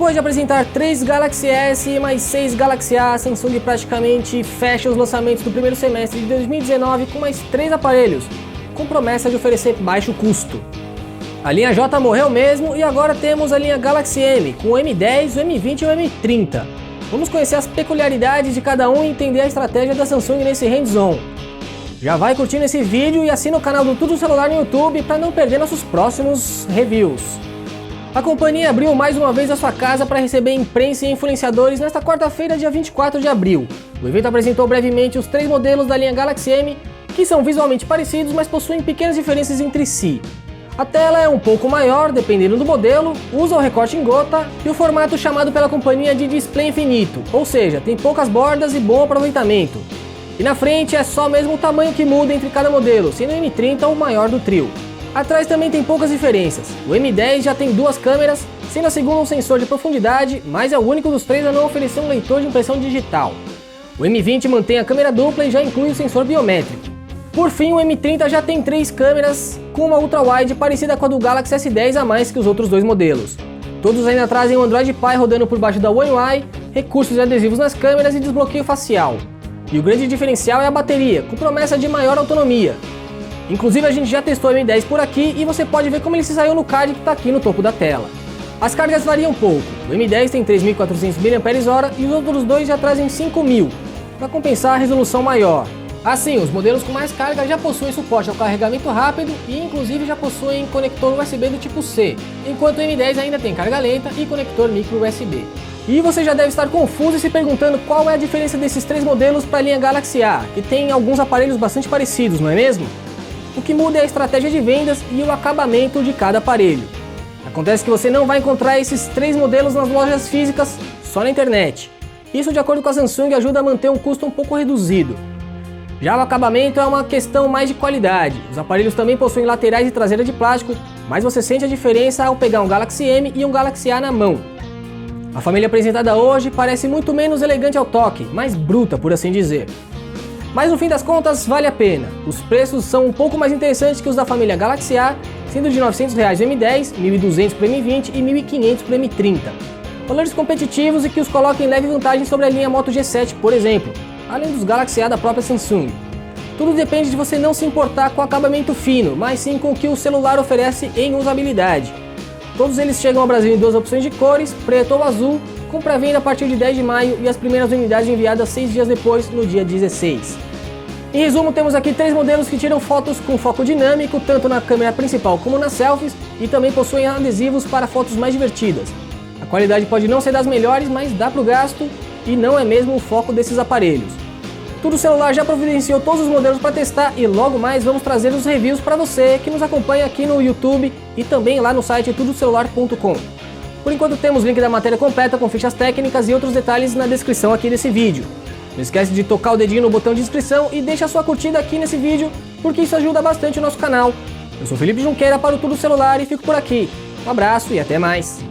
Depois de apresentar 3 Galaxy S e mais 6 Galaxy A, a Samsung praticamente fecha os lançamentos do primeiro semestre de 2019 com mais 3 aparelhos, com promessa de oferecer baixo custo. A linha J morreu mesmo e agora temos a linha Galaxy M, com o M10, o M20 e o M30. Vamos conhecer as peculiaridades de cada um e entender a estratégia da Samsung nesse hands-on. Já vai curtindo esse vídeo e assina o canal do Tudo Celular no YouTube para não perder nossos próximos reviews. A companhia abriu mais uma vez a sua casa para receber imprensa e influenciadores nesta quarta-feira, dia 24 de abril. O evento apresentou brevemente os 3 modelos da linha Galaxy M, que são visualmente parecidos, mas possuem pequenas diferenças entre si. A tela é um pouco maior, dependendo do modelo, usa o recorte em gota e o formato chamado pela companhia de display infinito, ou seja, tem poucas bordas e bom aproveitamento. E na frente é só mesmo o tamanho que muda entre cada modelo, sendo o M30 o maior do trio. Atrás também tem poucas diferenças. O M10 já tem 2 câmeras, sendo a segunda um sensor de profundidade, mas é o único dos 3 a não oferecer um leitor de impressão digital. O M20 mantém a câmera dupla e já inclui o sensor biométrico. Por fim, o M30 já tem 3 câmeras, com uma ultra-wide parecida com a do Galaxy S10 a mais que os outros 2 modelos. Todos ainda trazem o Android Pie rodando por baixo da One UI, recursos adesivos nas câmeras e desbloqueio facial. E o grande diferencial é a bateria, com promessa de maior autonomia. Inclusive a gente já testou o M10 por aqui e você pode ver como ele se saiu no card que está aqui no topo da tela. As cargas variam um pouco, o M10 tem 3.400 mAh e os outros 2 já trazem 5.000, para compensar a resolução maior. Assim, os modelos com mais carga já possuem suporte ao carregamento rápido e inclusive já possuem conector USB do tipo C, enquanto o M10 ainda tem carga lenta e conector micro USB. E você já deve estar confuso e se perguntando qual é a diferença desses 3 modelos para a linha Galaxy A, que tem alguns aparelhos bastante parecidos, não é mesmo? O que muda é a estratégia de vendas e o acabamento de cada aparelho. Acontece que você não vai encontrar esses 3 modelos nas lojas físicas, só na internet. Isso, de acordo com a Samsung, ajuda a manter um custo um pouco reduzido. Já o acabamento é uma questão mais de qualidade. Os aparelhos também possuem laterais e traseira de plástico, mas você sente a diferença ao pegar um Galaxy M e um Galaxy A na mão. A família apresentada hoje parece muito menos elegante ao toque, mais bruta, por assim dizer. Mas no fim das contas, vale a pena. Os preços são um pouco mais interessantes que os da família Galaxy A, sendo de R$ 900 o M10, R$ 1.200 para o M20 e R$ 1.500 para o M30. Valores competitivos e que os colocam em leve vantagem sobre a linha Moto G7, por exemplo, além dos Galaxy A da própria Samsung. Tudo depende de você não se importar com o acabamento fino, mas sim com o que o celular oferece em usabilidade. Todos eles chegam ao Brasil em 2 opções de cores, preto ou azul, com pré-venda a partir de 10 de maio e as primeiras unidades enviadas 6 dias depois, no dia 16. Em resumo, temos aqui 3 modelos que tiram fotos com foco dinâmico, tanto na câmera principal como nas selfies, e também possuem adesivos para fotos mais divertidas. A qualidade pode não ser das melhores, mas dá para o gasto e não é mesmo o foco desses aparelhos. Tudo Celular já providenciou todos os modelos para testar e logo mais vamos trazer os reviews para você que nos acompanha aqui no YouTube e também lá no site tudocelular.com. Por enquanto temos link da matéria completa com fichas técnicas e outros detalhes na descrição aqui desse vídeo. Não esquece de tocar o dedinho no botão de inscrição e deixa a sua curtida aqui nesse vídeo, porque isso ajuda bastante o nosso canal. Eu sou Felipe Junqueira para o Tudo Celular e fico por aqui. Um abraço e até mais!